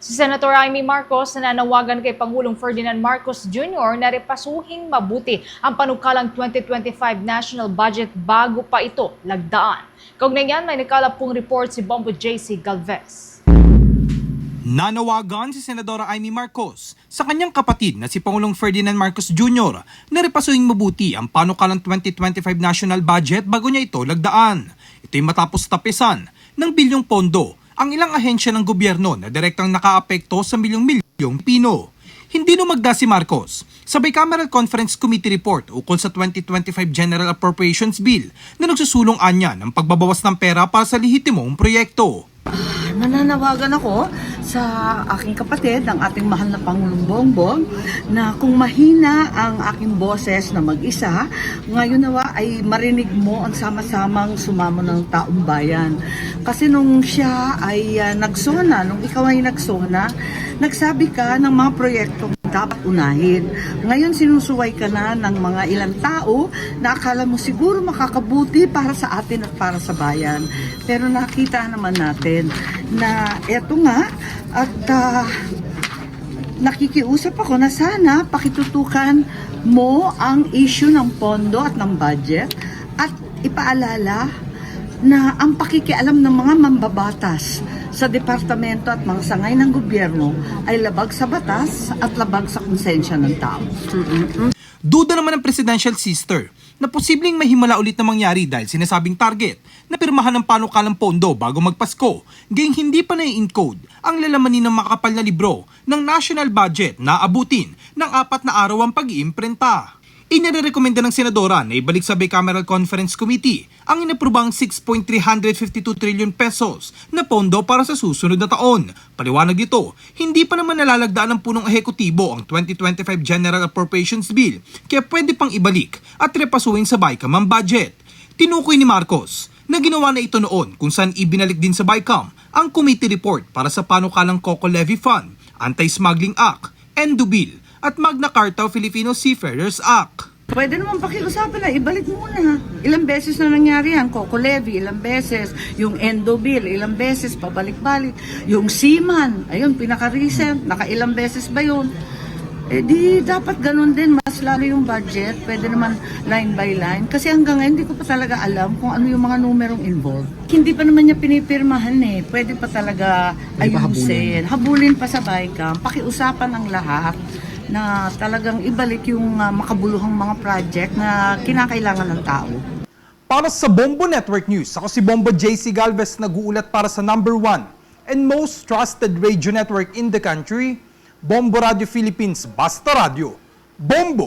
Si Senator Amy Marcos nananawagan kay Pangulong Ferdinand Marcos Jr. na repasuhing mabuti ang panukalang 2025 national budget bago pa ito lagdaan. Kaugnay niyan, may nakalap pong report si Bombo JC Galvez. Nanawagan si Senadora Amy Marcos sa kanyang kapatid na si Pangulong Ferdinand Marcos Jr. na repasuhing mabuti ang panukalang 2025 national budget bago niya ito lagdaan. Ito'y matapos tapisan ng bilyong pondo ang ilang ahensya ng gobyerno na direktang nakaapekto sa milyong-milyong Pino. Hindi numagda si Marcos sa Bicameral Conference Committee report ukol sa 2025 General Appropriations Bill na nagsusulong anya ng pagbabawas ng pera para sa lehitimong proyekto. Nananawagan ako sa aking kapatid, ang ating mahal na Pangulong Bongbong, na kung mahina ang aking boses na mag-isa, ngayon nawa ay marinig mo ang sama-samang sumamo ng taong bayan. Kasi nung siya ay nagsona, nung ikaw ay nagsona, nagsabi ka ng mga proyektong dapat unahin. Ngayon sinusuway ka na ng mga ilang tao na akala mo siguro makakabuti para sa atin at para sa bayan. Pero nakita naman natin na eto nga at nakikiusap ako na sana pakitutukan mo ang issue ng pondo at ng budget at ipaalala na ang pakikialam ng mga mambabatas sa departamento at mga sangay ng gobyerno ay labag sa batas at labag sa konsensya ng tao. Duda naman ng presidential sister na posibleng mahimala ulit na mangyari dahil sinasabing target na pirmahan ng panukalang pondo bago magpasko, gayong hindi pa na-encode ang lalamanin ng makapal na libro ng national budget na abutin ng 4 na araw ang pag-iimprenta. Inirekomenda ng senadora na ibalik sa Bicameral Conference Committee ang inaprubang 6.352 trillion pesos na pondo para sa susunod na taon. Paliwanag dito, hindi pa naman nalalagdaan ng punong ehekutibo ang 2025 General Appropriations Bill kaya pwede pang ibalik at repasuhin sa BICAM ang budget. Tinukoy ni Marcos na ginawa na ito noon kung saan ibinalik din sa BICAM ang committee report para sa panukalang Coco Levy Fund, Anti-Smuggling Act, Endo Bill at Magna Carta o Filipino Seafarers Act. Pwede naman pakiusapan na, ibalik muna. Ilang beses na nangyari yan, Coco Levy, ilang beses, yung Endo Bill, ilang beses, pabalik-balik. Yung Seaman, ayun, pinaka-recent, nakailang beses ba yun? Eh di dapat ganun din, mas lalo yung budget, pwede naman line by line. Kasi hanggang ngayon, hindi ko pa talaga alam kung ano yung mga numerong involved. Hindi pa naman niya pinipirmahan eh, pwede pa talaga ayusin. Habulin pa sa BICAM, pakiusapan ang lahat na talagang ibalik yung makabuluhang mga project na kinakailangan ng tao. Para sa Bombo Network News, ako si Bombo JC Galvez, nag-uulat para sa #1 and most trusted radio network in the country, Bombo Radio Philippines, Basta Radio. Bombo!